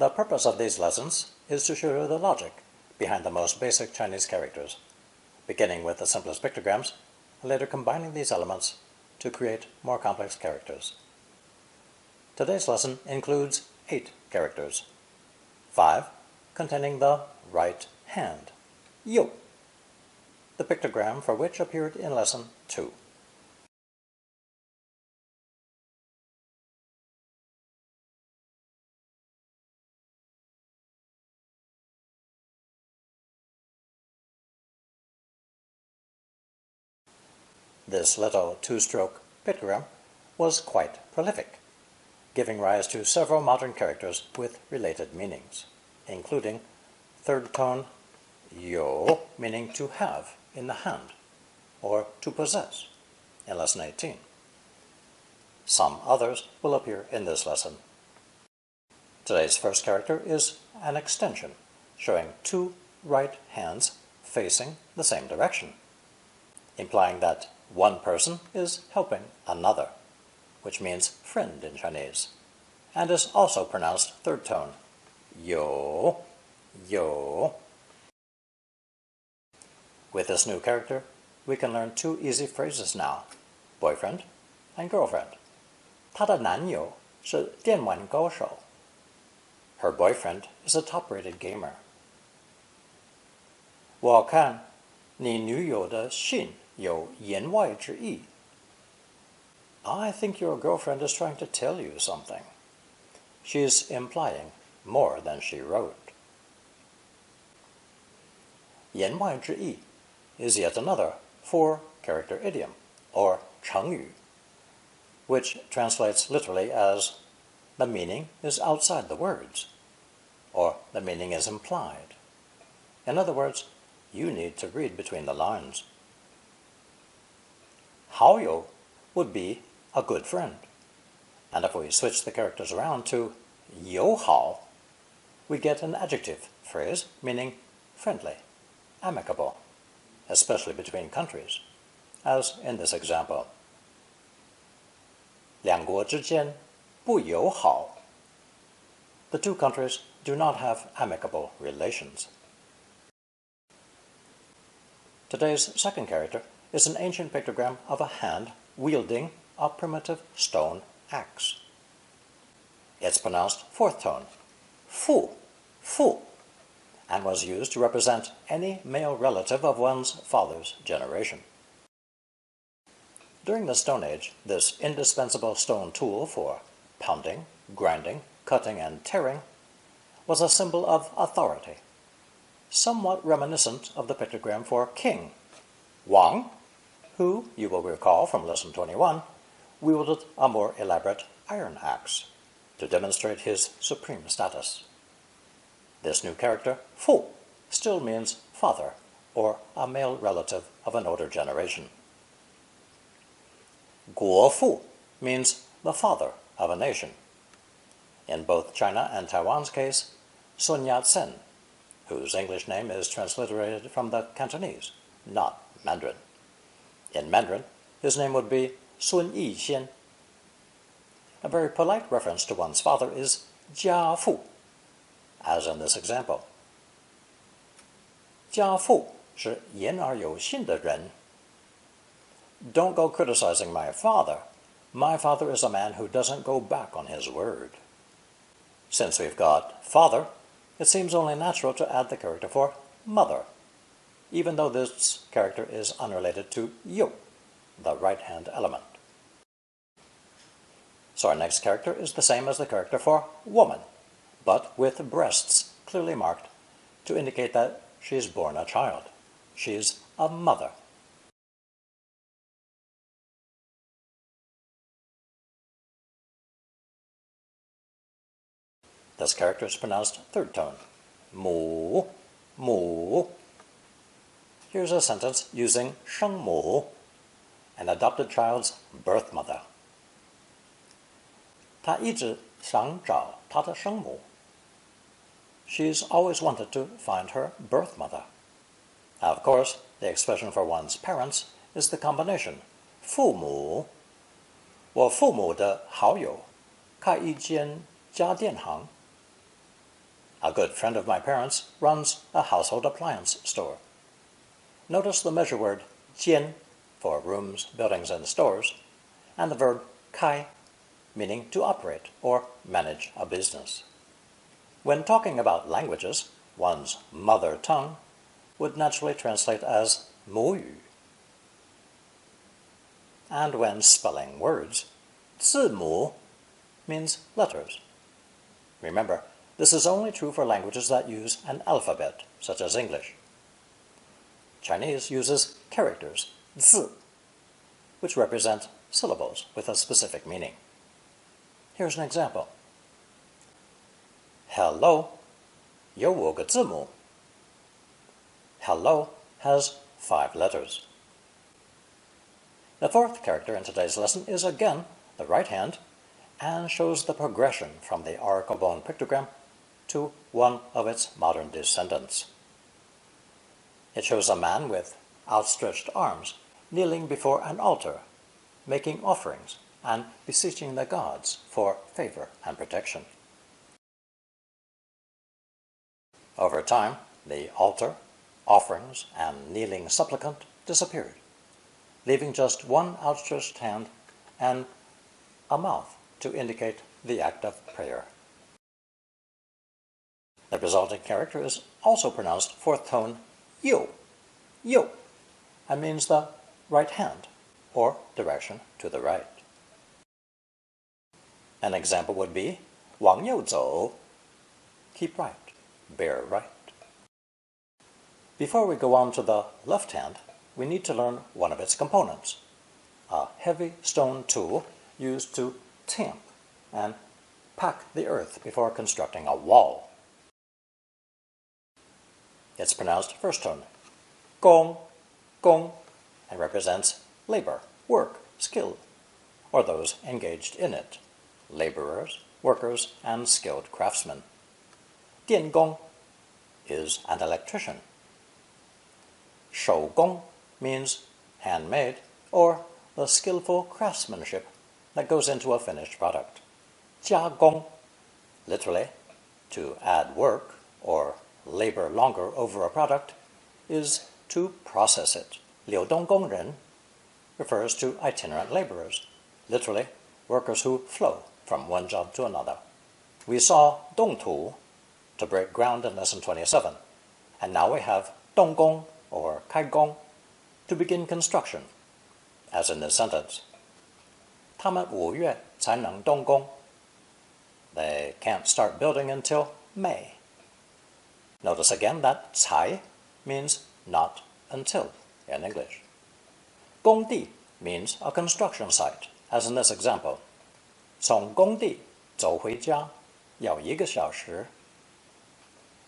The purpose of these lessons is to show you the logic behind the most basic Chinese characters, beginning with the simplest pictograms, and later combining these elements to create more complex characters. Today's lesson includes 8 characters, 5 containing the right hand, you, the pictogram for which appeared in lesson 2. This little 2-stroke pictogram was quite prolific, giving rise to several modern characters with related meanings, including third tone you, meaning to have in the hand, or to possess, in lesson 18. Some others will appear in this lesson. Today's first character is an extension, showing 2 right hands facing the same direction, implying that one person is helping another, which means friend in Chinese, and is also pronounced third tone, you, you. With this new character, we can learn 2 easy phrases now, boyfriend and girlfriend. 他的男友是电玩高手. Her boyfriend is a top-rated gamer. 我看你女友的信有言外之意. I think your girlfriend is trying to tell you something. She's implying more than she wrote. 言外之意 is yet another 4-character idiom, or 成语, which translates literally as the meaning is outside the words, or the meaning is implied. In other words, you need to read between the lines. 好友 would be a good friend, and if we switch the characters around to 友好, we get an adjective phrase meaning friendly, amicable, especially between countries, as in this example. 两国之间不友好. The 2 countries do not have amicable relations. Today's second character is an ancient pictogram of a hand wielding a primitive stone axe. It's pronounced 4th tone, fu, fu, and was used to represent any male relative of one's father's generation. During the Stone Age, this indispensable stone tool for pounding, grinding, cutting, and tearing was a symbol of authority, somewhat reminiscent of the pictogram for king, Wang, who, you will recall from lesson 21, wielded a more elaborate iron axe to demonstrate his supreme status. This new character, Fu, still means father, or a male relative of an older generation. 国父 means the father of a nation. In both China and Taiwan's case, Sun Yat-sen, whose English name is transliterated from the Cantonese, not Mandarin. In Mandarin, his name would be Sun Yixian. A very polite reference to one's father is 家父, as in this example. 家父是言而有信的人. Don't go criticizing my father. My father is a man who doesn't go back on his word. Since we've got father, it seems only natural to add the character for mother, even though this character is unrelated to you, the right-hand element. So our next character is the same as the character for woman, but with breasts clearly marked to indicate that she's born a child. She's a mother. This character is pronounced third tone, mu, mu. Here's a sentence using 生母, an adopted child's birth mother. 她一直想找她的生母. She's always wanted to find her birth mother. Of course, the expression for one's parents is the combination 父母. 我父母的好友开一间家电行. A good friend of my parents runs a household appliance store. Notice the measure word 间 for rooms, buildings, and stores, and the verb 开, meaning to operate or manage a business. When talking about languages, one's mother tongue would naturally translate as 母语. And when spelling words, 字母 means letters. Remember, this is only true for languages that use an alphabet, such as English. Chinese uses characters, 字, which represent syllables with a specific meaning. Here's an example. Hello, 有5个字母. Hello has 5 letters. The fourth character in today's lesson is again the right hand and shows the progression from the oracle bone pictogram to one of its modern descendants. It shows a man with outstretched arms kneeling before an altar, making offerings and beseeching the gods for favor and protection. Over time, the altar, offerings, and kneeling supplicant disappeared, leaving just one outstretched hand and a mouth to indicate the act of prayer. The resulting character is also pronounced fourth tone 右, and means the right hand, or direction to the right. An example would be 往右走, keep right, bear right. Before we go on to the left hand, we need to learn one of its components, a heavy stone tool used to tamp and pack the earth before constructing a wall. It's pronounced first tone, 工, and represents labor, work, skill, or those engaged in it, laborers, workers, and skilled craftsmen. 电工 is an electrician. 手工 means handmade, or the skillful craftsmanship that goes into a finished product. 加工, literally, to add work or labor longer over a product, is to process it. 流动工人 refers to itinerant laborers, literally, workers who flow from one job to another. We saw 动土 to break ground in lesson 27, and now we have 动工 or 开工 to begin construction, as in this sentence. 他们5月才能动工. They can't start building until May. Notice again that 才 means not until in English. 工地 means a construction site, as in this example. 从工地走回家要1个小时.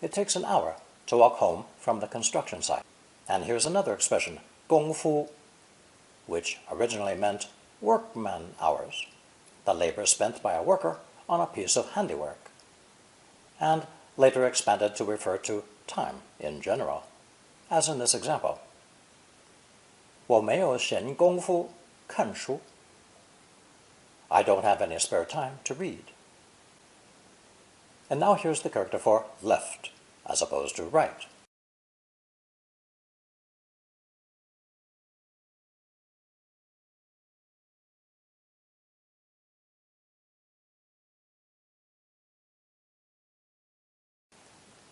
It takes an hour to walk home from the construction site. And here's another expression, 功夫, which originally meant workman hours, the labor spent by a worker on a piece of handiwork, and later expanded to refer to time in general, as in this example. 我没有闲工夫看书. I don't have any spare time to read. And now here's the character for left, as opposed to right.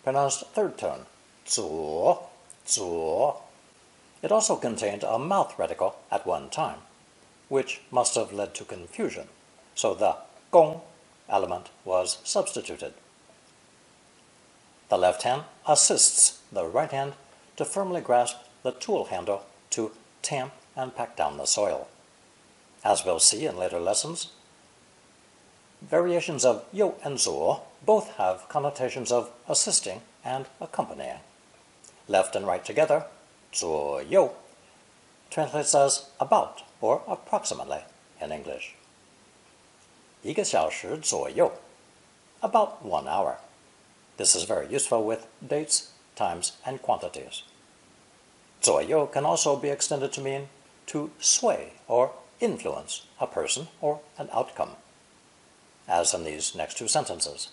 Pronounced third tone, 左. It also contained a mouth reticle at one time, which must have led to confusion, so the 工 element was substituted. The left hand assists the right hand to firmly grasp the tool handle to tamp and pack down the soil. As we'll see in later lessons, variations of 右 and 左 both have connotations of assisting and accompanying. Left and right together, 左右, translates as about or approximately in English. 1个小时左右, about 1 hour. This is very useful with dates, times, and quantities. 左右 can also be extended to mean to sway or influence a person or an outcome, as in these next two sentences.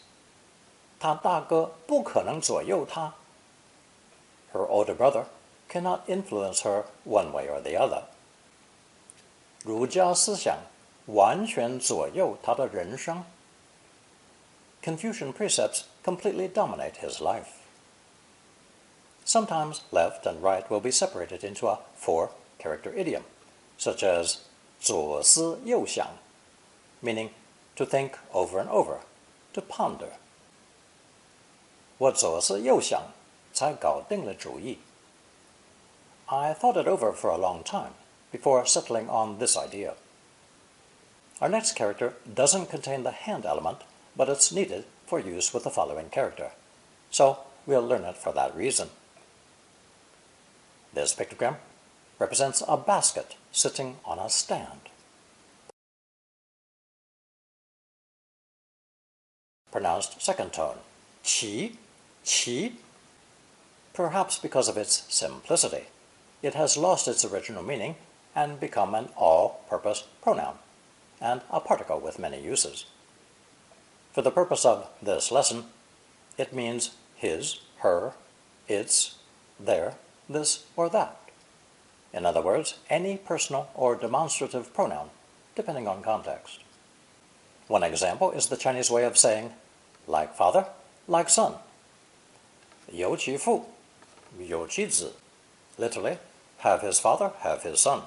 他大哥不可能左右他。Her older brother cannot influence her one way or the other. 儒家思想完全左右他的人生。Confucian precepts completely dominate his life. Sometimes left and right will be separated into a four-character idiom, such as 左思右想, meaning to think over and over, to ponder. 我左思右想才搞定了主意. I thought it over for a long time before settling on this idea. Our next character doesn't contain the hand element, but it's needed for use with the following character. So we'll learn it for that reason. This pictogram represents a basket sitting on a stand. Pronounced second tone, qi, qi. Perhaps because of its simplicity, it has lost its original meaning and become an all-purpose pronoun, and a particle with many uses. For the purpose of this lesson, it means his, her, its, their, this, or that. In other words, any personal or demonstrative pronoun, depending on context. One example is the Chinese way of saying, like father, like son. 有其父, 有其子, literally, have his father, have his son,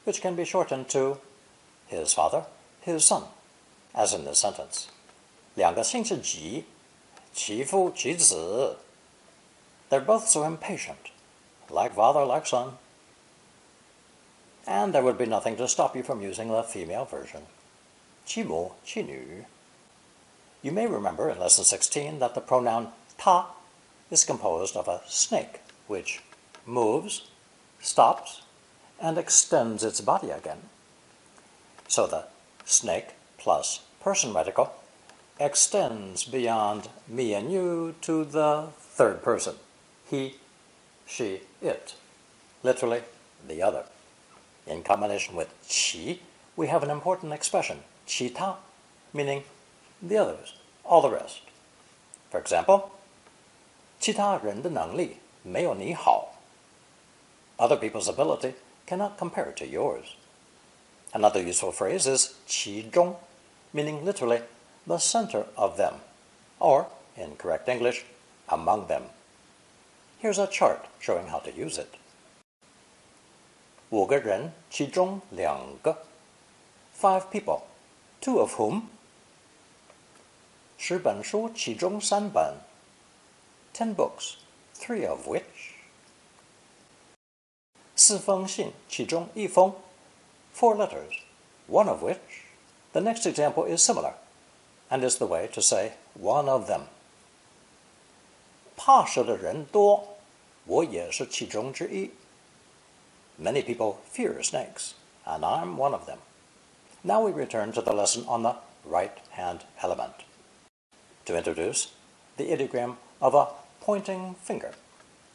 which can be shortened to his father, his son, as in this sentence. 两个姓氏急, 其父其子. They're both so impatient, like father, like son. And there would be nothing to stop you from using the female version. 其母其女. You may remember in Lesson 16 that the pronoun ta is composed of a snake, which moves, stops, and extends its body again. So the snake plus person radical extends beyond me and you to the third person, he, she, it, literally the other. In combination with qi, we have an important expression, qi ta, meaning the others, all the rest. For example, 其他人的能力没有你好. Other people's ability cannot compare to yours. Another useful phrase is 其中, meaning literally the center of them, or, in correct English, among them. Here's a chart showing how to use it. 5个人其中2个, 5 people, 2 of whom, 10本书其中3本, 10 books, 3 of which, 4封信其中1封, 4 letters, 1 of which. The next example is similar, and is the way to say one of them. 怕蛇的人多, 我也是其中之一. Many people fear snakes, and I'm one of them. Now we return to the lesson on the right hand element. To introduce the ideogram of a pointing finger,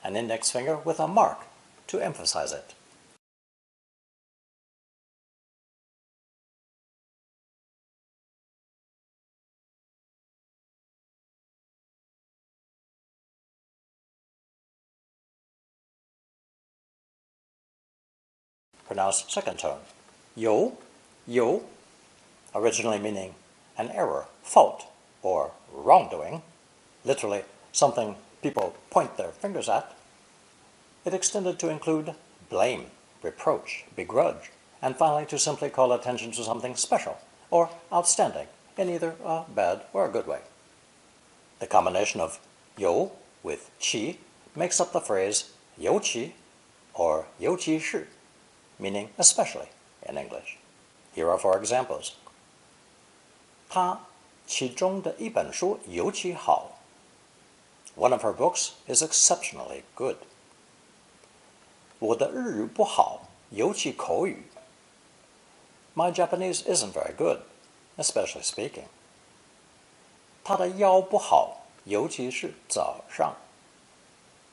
an index finger with a mark to emphasize it. Pronounced second tone. 有, originally meaning an error, fault, or wrongdoing, literally something people point their fingers at. It extended to include blame, reproach, begrudge, and finally to simply call attention to something special or outstanding in either a bad or a good way. The combination of 有 with 其 makes up the phrase 尤其 or 尤其是, meaning especially in English. Here are 4 examples. 他其中的一本书尤其好. One of her books is exceptionally good. 我的日语不好, 尤其口语. My Japanese isn't very good, especially speaking. 他的腰不好, 尤其是早上.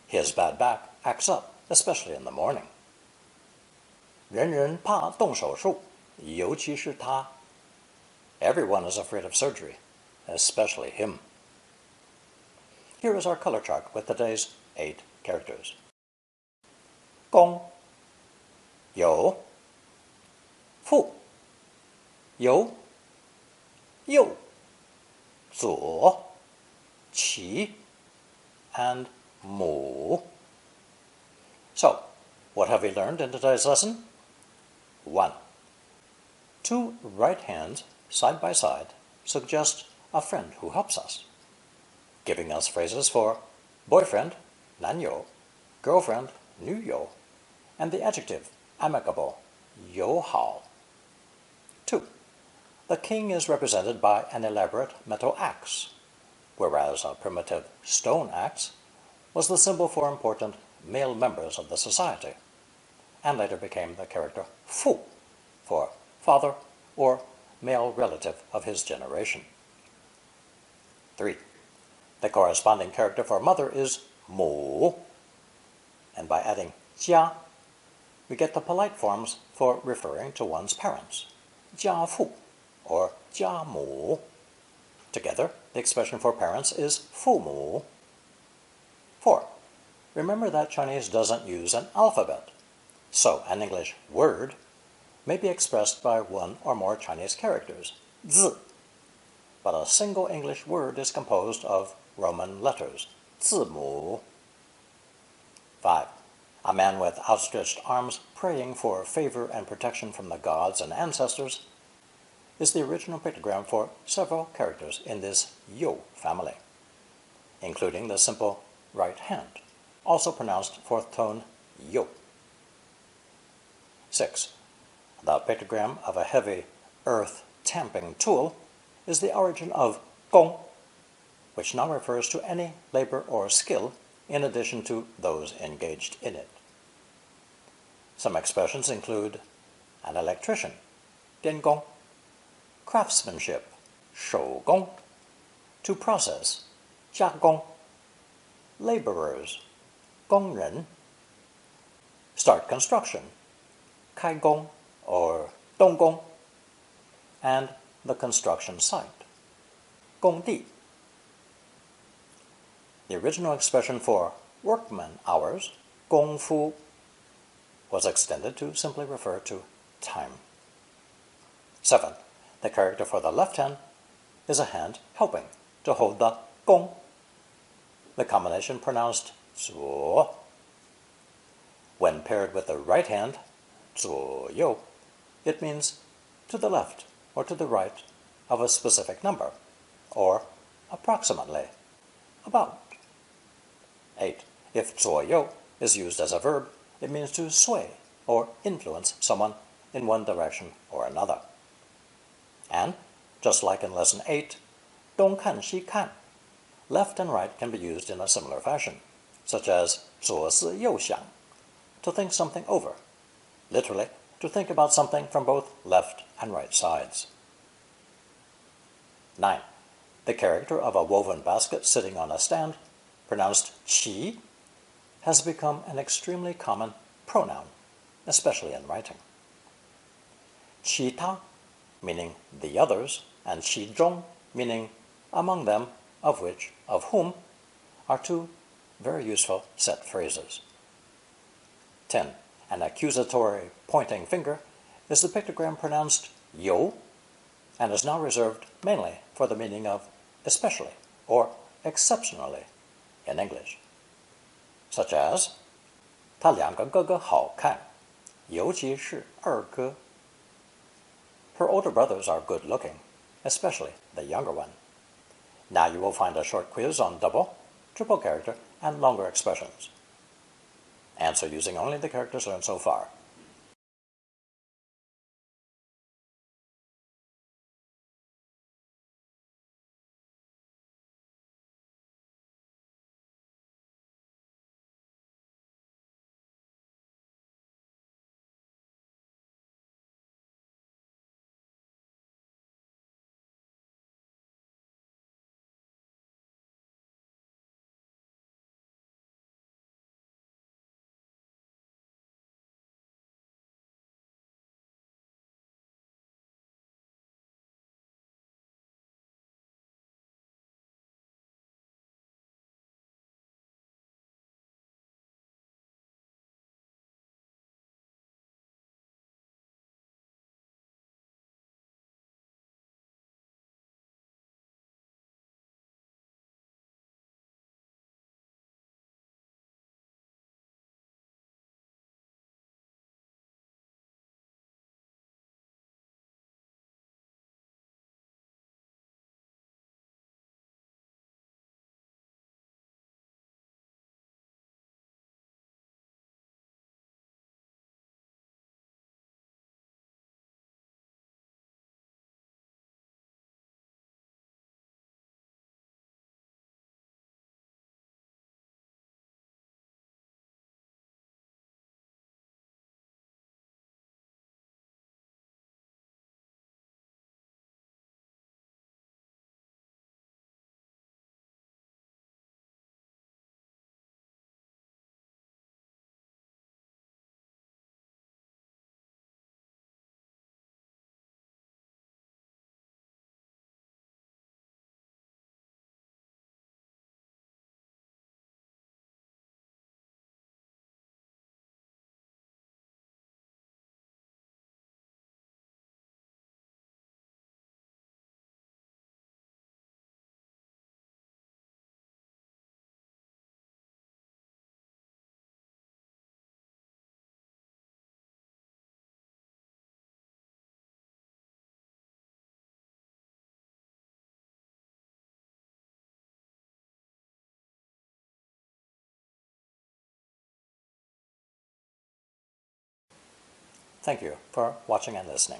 His bad back acts up, especially in the morning. 人人怕动手术, 尤其是他. Everyone is afraid of surgery, especially him. Here is our color chart with today's 8 characters. 公有父有右左其 and 母. So, what have we learned in today's lesson? 1. 2 right hands side by side suggest a friend who helps us, giving us phrases for boyfriend, 男友, girlfriend, 女友, and the adjective amicable, 友好. 2. The king is represented by an elaborate metal axe, whereas a primitive stone axe was the symbol for important male members of the society, and later became the character 父 for father or male relative of his generation. 3. The corresponding character for mother is 母, and by adding 家, we get the polite forms for referring to one's parents, 家父 or 家母. Together, the expression for parents is 父母. 4. Remember that Chinese doesn't use an alphabet, so an English word may be expressed by one or more Chinese characters, 字, but a single English word is composed of Roman letters, 字母. 5. A man with outstretched arms praying for favor and protection from the gods and ancestors is the original pictogram for several characters in this you family, including the simple right hand, also pronounced fourth tone you. 6. The pictogram of a heavy earth tamping tool is the origin of gong, which now refers to any labor or skill in addition to those engaged in it. Some expressions include an electrician, 电工, craftsmanship, 手工, to process, 加工, laborers, 工人, start construction, 开工 or 动工, and the construction site, 工地. The original expression for workman hours, 功夫, was extended to simply refer to time. 7. The character for the left hand is a hand helping to hold the 弓, the combination pronounced 左. When paired with the right hand, 左右, it means to the left or to the right of a specific number, or approximately, about. 8. If 左右 is used as a verb, it means to sway or influence someone in one direction or another. And, just like in Lesson 8, 东看西看, left and right can be used in a similar fashion, such as 左思右想, to think something over, literally, to think about something from both left and right sides. 9. The character of a woven basket sitting on a stand, pronounced 旗, has become an extremely common pronoun, especially in writing. 其他, meaning the others, and 其中, meaning among them, of which, of whom, are two very useful set phrases. 10. An accusatory pointing finger is the pictogram pronounced 有, and is now reserved mainly for the meaning of especially or exceptionally in English, such as 他两个哥哥好看，尤其是二哥. Her older brothers are good looking, especially the younger one. Now you will find a short quiz on double, triple character, and longer expressions. Answer using only the characters learned so far. Thank you for watching and listening.